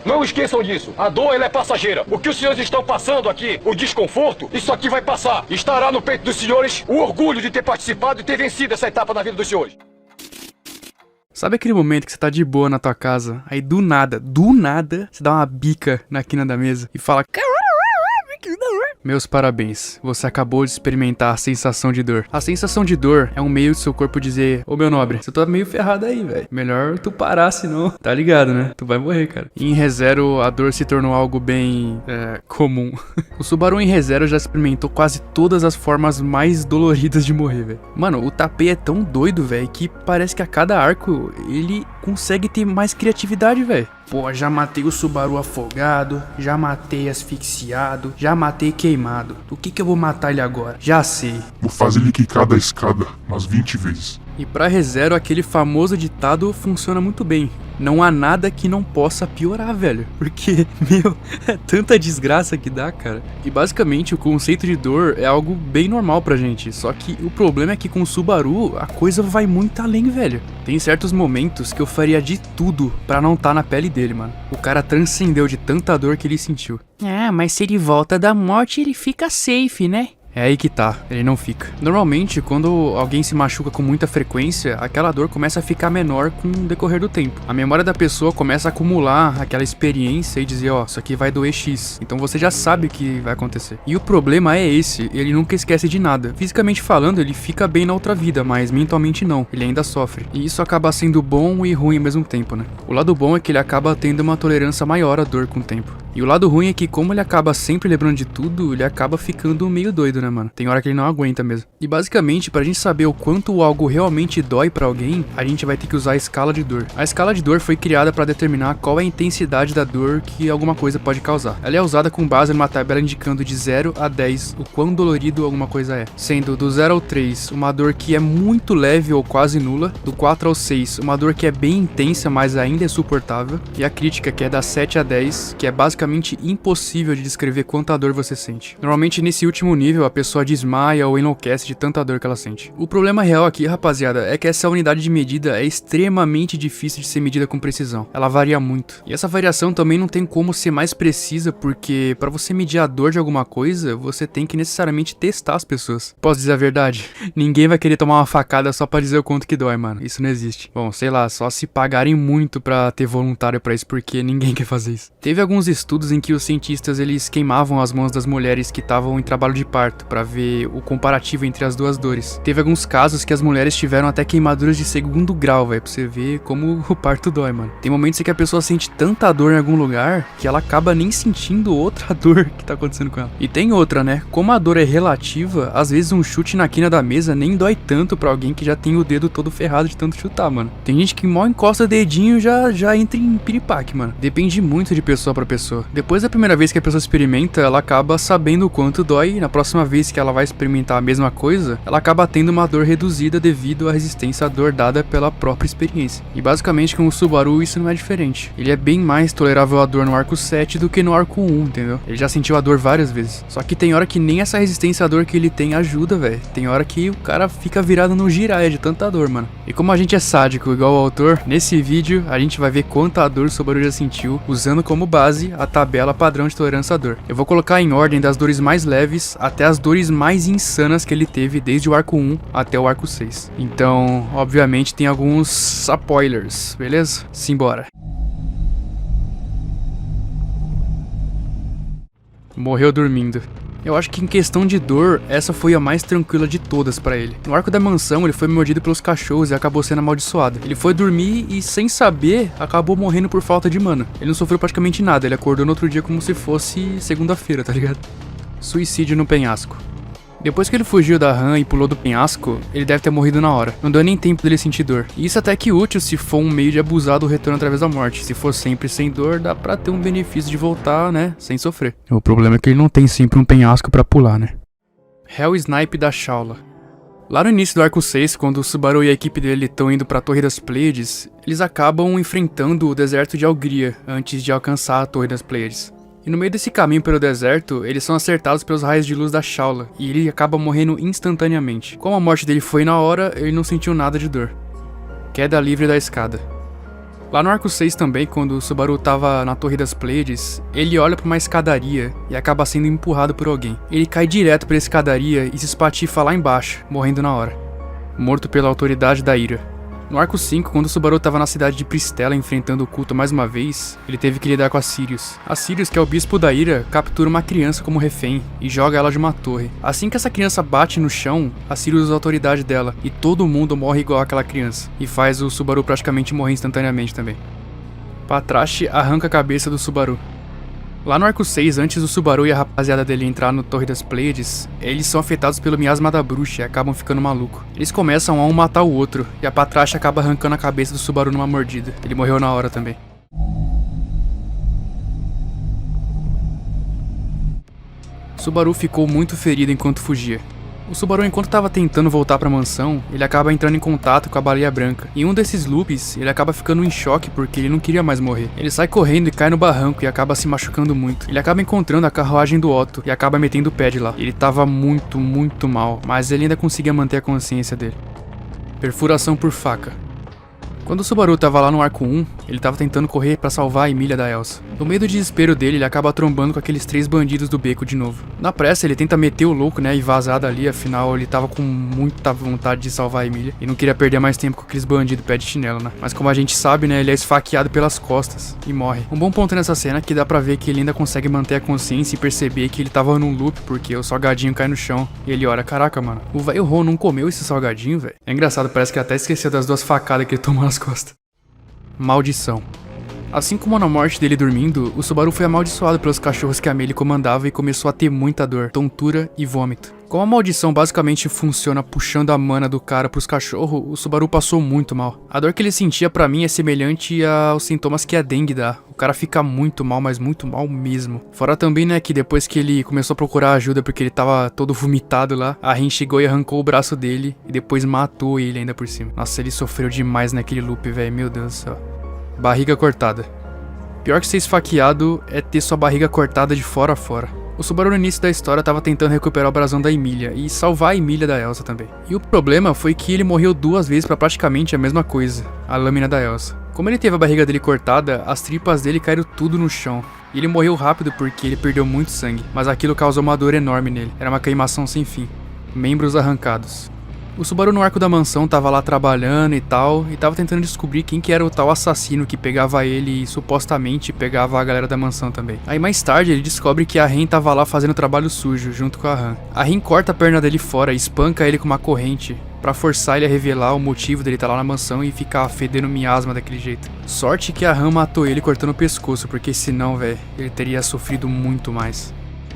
Não esqueçam disso. A dor, ela é passageira. O que os senhores estão passando aqui, o desconforto, isso aqui vai passar. Estará no peito dos senhores o orgulho de ter participado e ter vencido essa etapa na vida dos senhores. Sabe aquele momento que você tá de boa na tua casa, aí do nada, você dá uma bica na quina da mesa e fala... Meus parabéns, você acabou de experimentar a sensação de dor. A sensação de dor é um meio do seu corpo dizer: ô meu nobre, você tá meio ferrado aí, velho. Melhor tu parar, senão... Tá ligado, né? Tu vai morrer, cara. E em ReZero, a dor se tornou algo bem... comum. O Subaru em ReZero já experimentou quase todas as formas mais doloridas de morrer, velho. Mano, o Tapei é tão doido, velho, que parece que a cada arco ele consegue ter mais criatividade, velho. Pô, já matei o Subaru afogado, já matei asfixiado, já matei queimado. O que eu vou matar ele agora? Já sei. Vou fazer ele quicar da escada umas 20 vezes. E pra ReZero, aquele famoso ditado funciona muito bem. Não há nada que não possa piorar, velho. Porque, meu, é tanta desgraça que dá, cara. E basicamente o conceito de dor é algo bem normal pra gente. Só que o problema é que com o Subaru a coisa vai muito além, velho. Tem certos momentos que eu faria de tudo pra não tá na pele dele, mano. O cara transcendeu de tanta dor que ele sentiu. Ah, mas se ele volta da morte ele fica safe, né? É aí que tá, ele não fica. Normalmente, quando alguém se machuca com muita frequência, aquela dor começa a ficar menor com o decorrer do tempo. A memória da pessoa começa a acumular aquela experiência e dizer, ó, isso aqui vai doer X. Então você já sabe o que vai acontecer. E o problema é esse, ele nunca esquece de nada. Fisicamente falando, ele fica bem na outra vida, mas mentalmente não, ele ainda sofre. E isso acaba sendo bom e ruim ao mesmo tempo, né? O lado bom é que ele acaba tendo uma tolerância maior à dor com o tempo. E o lado ruim é que como ele acaba sempre lembrando de tudo, ele acaba ficando meio doido, né, mano? Tem hora que ele não aguenta mesmo. E basicamente, pra gente saber o quanto algo realmente dói pra alguém, a gente vai ter que usar a escala de dor. A escala de dor foi criada pra determinar qual é a intensidade da dor que alguma coisa pode causar. Ela é usada com base numa tabela indicando de 0 a 10 o quão dolorido alguma coisa é. Sendo do 0 ao 3 uma dor que é muito leve ou quase nula, do 4 ao 6 uma dor que é bem intensa, mas ainda é suportável, e a crítica que é da 7 a 10, que é basicamente impossível de descrever quanta dor você sente. Normalmente nesse último nível a pessoa desmaia ou enlouquece de tanta dor que ela sente. O problema real aqui, rapaziada, é que essa unidade de medida é extremamente difícil de ser medida com precisão. Ela varia muito. E essa variação também não tem como ser mais precisa, porque pra você medir a dor de alguma coisa, você tem que necessariamente testar as pessoas. Posso dizer a verdade? Ninguém vai querer tomar uma facada só pra dizer o quanto que dói, mano. Isso não existe. Bom, sei lá, só se pagarem muito pra ter voluntário pra isso, porque ninguém quer fazer isso. Teve alguns estudos em que os cientistas eles queimavam as mãos das mulheres que estavam em trabalho de parto pra ver o comparativo entre as duas dores. Teve alguns casos que as mulheres tiveram até queimaduras de 2º grau, velho, pra você ver como o parto dói, mano. Tem momentos em que a pessoa sente tanta dor em algum lugar que ela acaba nem sentindo outra dor que tá acontecendo com ela. E tem outra, né? Como a dor é relativa, às vezes um chute na quina da mesa nem dói tanto pra alguém que já tem o dedo todo ferrado de tanto chutar, mano. Tem gente que mal encosta o dedinho já entra em piripaque, mano. Depende muito de pessoa pra pessoa. Depois da primeira vez que a pessoa experimenta, ela acaba sabendo o quanto dói, e na próxima vez que ela vai experimentar a mesma coisa, ela acaba tendo uma dor reduzida devido à resistência à dor dada pela própria experiência. E basicamente com o Subaru isso não é diferente. Ele é bem mais tolerável à dor no arco 7 do que no arco 1, entendeu? Ele já sentiu a dor várias vezes. Só que tem hora que nem essa resistência à dor que ele tem ajuda, velho. Tem hora que o cara fica virado no giraia de tanta dor, mano. E como a gente é sádico igual o autor, nesse vídeo a gente vai ver quanta dor o Subaru já sentiu, usando como base a tabela padrão de tolerância à dor. Eu vou colocar em ordem das dores mais leves até as dores mais insanas que ele teve desde o arco 1 até o arco 6. Então, obviamente tem alguns spoilers, beleza? Simbora. Morreu dormindo. Eu acho que em questão de dor, essa foi a mais tranquila de todas pra ele. No arco da mansão, ele foi mordido pelos cachorros e acabou sendo amaldiçoado. Ele foi dormir e, sem saber, acabou morrendo por falta de mana. Ele não sofreu praticamente nada, ele acordou no outro dia como se fosse segunda-feira, tá ligado? Suicídio no penhasco. Depois que ele fugiu da RAM e pulou do penhasco, ele deve ter morrido na hora. Não deu nem tempo dele sentir dor. E isso até que útil se for um meio de abusar do retorno através da morte. Se for sempre sem dor, dá pra ter um benefício de voltar, né, sem sofrer. O problema é que ele não tem sempre um penhasco pra pular, né. Hell Snipe da Shaula. Lá no início do arco 6, quando o Subaru e a equipe dele estão indo pra Torre das Pleiades, eles acabam enfrentando o deserto de Algria antes de alcançar a Torre das Pleiades. E no meio desse caminho pelo deserto, eles são acertados pelos raios de luz da Shaula, e ele acaba morrendo instantaneamente. Como a morte dele foi na hora, ele não sentiu nada de dor. Queda livre da escada. Lá no arco 6 também, quando o Subaru tava na Torre das Pleiades, ele olha pra uma escadaria e acaba sendo empurrado por alguém. Ele cai direto pra escadaria e se espatifa lá embaixo, morrendo na hora. Morto pela autoridade da ira. No arco 5, quando o Subaru tava na cidade de Pristela enfrentando o culto mais uma vez, ele teve que lidar com a Sirius. A Sirius, que é o bispo da ira, captura uma criança como refém e joga ela de uma torre. Assim que essa criança bate no chão, a Sirius usa a autoridade dela e todo mundo morre igual aquela criança. E faz o Subaru praticamente morrer instantaneamente também. Patrasche arranca a cabeça do Subaru. Lá no arco 6, antes do Subaru e a rapaziada dele entrar no Torre das Pleiades, eles são afetados pelo miasma da bruxa e acabam ficando malucos. Eles começam a um matar o outro, e a Patrasche acaba arrancando a cabeça do Subaru numa mordida. Ele morreu na hora também. Subaru ficou muito ferido enquanto fugia. O Subaru, enquanto estava tentando voltar pra mansão, ele acaba entrando em contato com a Baleia Branca. Em um desses loops, ele acaba ficando em choque porque ele não queria mais morrer. Ele sai correndo e cai no barranco e acaba se machucando muito. Ele acaba encontrando a carruagem do Otto e acaba metendo o pé de lá. Ele tava muito mal, mas ele ainda conseguia manter a consciência dele. Perfuração por faca. Quando o Subaru tava lá no arco 1, ele tava tentando correr pra salvar a Emília da Elsa. No meio do desespero dele, ele acaba trombando com aqueles 3 bandidos do beco de novo. Na pressa, ele tenta meter o louco, né, e vazar dali, afinal ele tava com muita vontade de salvar a Emília. E não queria perder mais tempo com aqueles bandidos pé de chinelo, né. Mas como a gente sabe, né, ele é esfaqueado pelas costas e morre. Um bom ponto nessa cena é que dá pra ver que ele ainda consegue manter a consciência e perceber que ele tava num loop, porque o salgadinho cai no chão. E ele olha, caraca, mano, o velho Ron não comeu esse salgadinho, velho. É engraçado, parece que até esqueceu das 2 facadas que ele tomou nas costas. Maldição. Assim como na morte dele dormindo, o Subaru foi amaldiçoado pelos cachorros que a Meili comandava e começou a ter muita dor, tontura e vômito. Como a maldição basicamente funciona puxando a mana do cara pros cachorros, o Subaru passou muito mal. A dor que ele sentia pra mim é semelhante aos sintomas que a dengue dá. O cara fica muito mal, mas muito mal mesmo. Fora também, né, que depois que ele começou a procurar ajuda porque ele tava todo vomitado lá, a Rin chegou e arrancou o braço dele e depois matou ele ainda por cima. Nossa, ele sofreu demais naquele loop, velho, meu Deus do céu. Barriga cortada. Pior que ser esfaqueado é ter sua barriga cortada de fora a fora. O Subaru no início da história tava tentando recuperar o brasão da Emília e salvar a Emília da Elsa também. E o problema foi que ele morreu 2 vezes pra praticamente a mesma coisa, a lâmina da Elsa. Como ele teve a barriga dele cortada, as tripas dele caíram tudo no chão. E ele morreu rápido porque ele perdeu muito sangue, mas aquilo causou uma dor enorme nele. Era uma queimação sem fim. Membros arrancados. O Subaru no arco da mansão tava lá trabalhando e tal, e tava tentando descobrir quem que era o tal assassino que pegava ele e supostamente pegava a galera da mansão também. Aí mais tarde ele descobre que a Ren tava lá fazendo trabalho sujo junto com a Han. A Ren corta a perna dele fora e espanca ele com uma corrente pra forçar ele a revelar o motivo dele estar lá na mansão e ficar fedendo miasma daquele jeito. Sorte que a Han matou ele cortando o pescoço, porque senão, velho, ele teria sofrido muito mais.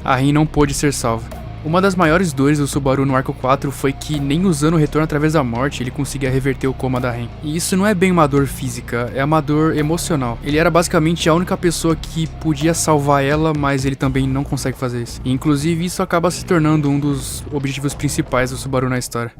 A Ren não pôde ser salva. Uma das maiores dores do Subaru no arco 4 foi que nem usando o retorno através da morte ele conseguia reverter o coma da Ren. E isso não é bem uma dor física, é uma dor emocional. Ele era basicamente a única pessoa que podia salvar ela, mas ele também não consegue fazer isso. E, inclusive isso acaba se tornando um dos objetivos principais do Subaru na história.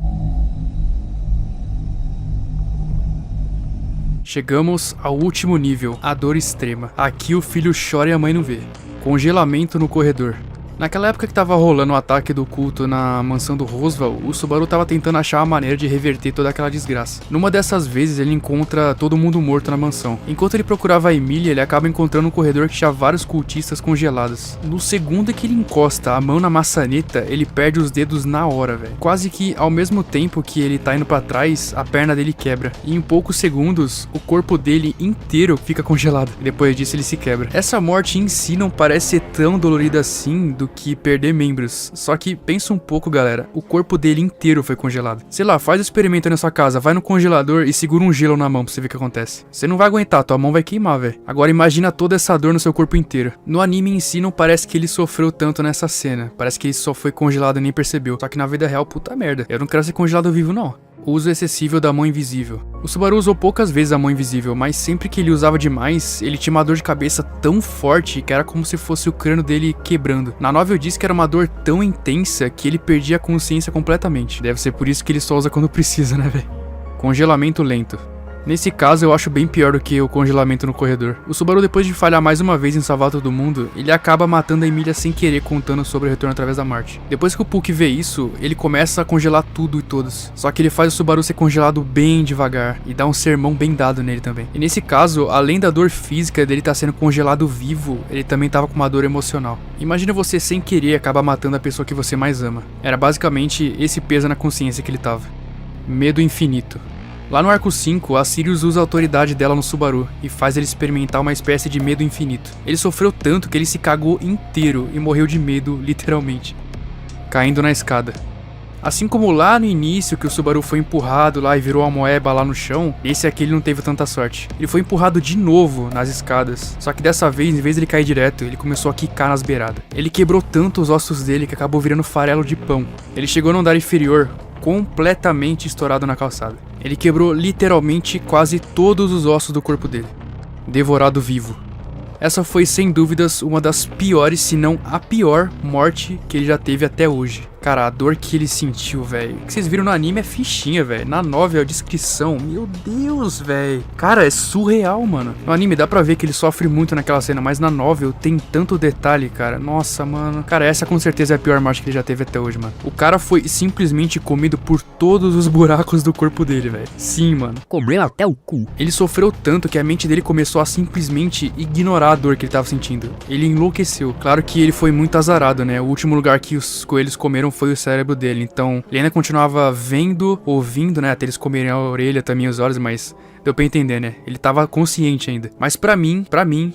Chegamos ao último nível, a dor extrema. Aqui o filho chora e a mãe não vê. Congelamento no corredor. Naquela época que tava rolando o ataque do culto na mansão do Rosval, o Subaru tava tentando achar uma maneira de reverter toda aquela desgraça. Numa dessas vezes ele encontra todo mundo morto na mansão. Enquanto ele procurava a Emília, ele acaba encontrando um corredor que tinha vários cultistas congelados. No segundo que ele encosta a mão na maçaneta, ele perde os dedos na hora, velho. Quase que ao mesmo tempo que ele tá indo pra trás, a perna dele quebra. E em poucos segundos, o corpo dele inteiro fica congelado. E depois disso ele se quebra. Essa morte em si não parece ser tão dolorida assim do que perder membros. Só que pensa um pouco, galera, o corpo dele inteiro foi congelado. Sei lá, faz o experimento aí na sua casa, vai no congelador e segura um gelo na mão pra você ver o que acontece. Você não vai aguentar, tua mão vai queimar, velho. Agora imagina toda essa dor no seu corpo inteiro. No anime em si não parece que ele sofreu tanto nessa cena, parece que ele só foi congelado e nem percebeu. Só que na vida real, puta merda, eu não quero ser congelado vivo não. O uso excessivo da mão invisível. O Subaru usou poucas vezes a mão invisível, mas sempre que ele usava demais, ele tinha uma dor de cabeça tão forte que era como se fosse o crânio dele quebrando. Na novel diz que era uma dor tão intensa que ele perdia a consciência completamente. Deve ser por isso que ele só usa quando precisa, né, velho? Congelamento lento. Nesse caso, eu acho bem pior do que o congelamento no corredor. O Subaru, depois de falhar mais uma vez em salvar todo mundo, ele acaba matando a Emília sem querer, contando sobre o retorno através da morte. Depois que o Puck vê isso, ele começa a congelar tudo e todos. Só que ele faz o Subaru ser congelado bem devagar e dá um sermão bem dado nele também. E nesse caso, além da dor física dele estar sendo congelado vivo, ele também tava com uma dor emocional. Imagina você sem querer acabar matando a pessoa que você mais ama. Era basicamente esse peso na consciência que ele tava. Medo infinito. Lá no arco 5, a Sirius usa a autoridade dela no Subaru e faz ele experimentar uma espécie de medo infinito. Ele sofreu tanto que ele se cagou inteiro e morreu de medo, literalmente. Caindo na escada. Assim como lá no início, que o Subaru foi empurrado lá e virou uma moeba lá no chão, esse aqui ele não teve tanta sorte. Ele foi empurrado de novo nas escadas, só que dessa vez, em vez de ele cair direto, ele começou a quicar nas beiradas. Ele quebrou tanto os ossos dele que acabou virando farelo de pão. Ele chegou no andar inferior, completamente estourado na calçada. Ele quebrou literalmente quase todos os ossos do corpo dele. Devorado vivo. Essa foi sem dúvidas uma das piores, se não a pior morte que ele já teve até hoje. Cara, a dor que ele sentiu, velho. O que vocês viram no anime é fichinha, velho. Na novel, a descrição. Meu Deus, velho. Cara, é surreal, mano. No anime dá pra ver que ele sofre muito naquela cena, mas na novel tem tanto detalhe, cara. Nossa, mano. Cara, essa com certeza é a pior morte que ele já teve até hoje, mano. O cara foi simplesmente comido por todos os buracos do corpo dele, velho. Sim, mano. Comeu até o cu. Ele sofreu tanto que a mente dele começou a simplesmente ignorar a dor que ele tava sentindo. Ele enlouqueceu. Claro que ele foi muito azarado, né? O último lugar que os coelhos comeram foi o cérebro dele, então ele ainda continuava vendo, ouvindo, né, até eles comerem a orelha também, os olhos, mas deu pra entender, né, ele tava consciente ainda. Mas pra mim,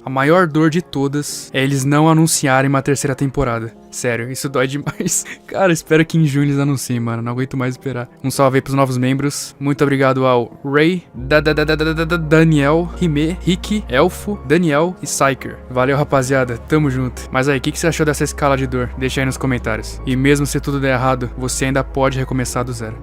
a maior dor de todas é eles não anunciarem uma terceira temporada. Sério, isso dói demais. Cara, espero que em junho eles anunciem, mano, não aguento mais esperar. Um salve aí pros novos membros, muito obrigado ao Ray, Daniel, Hime, Rick, Elfo, Daniel e Psyker. Valeu, rapaziada, tamo junto. Mas aí, o que você achou dessa escala de dor? Deixa aí nos comentários. E mesmo se tudo der errado, você ainda pode recomeçar do zero.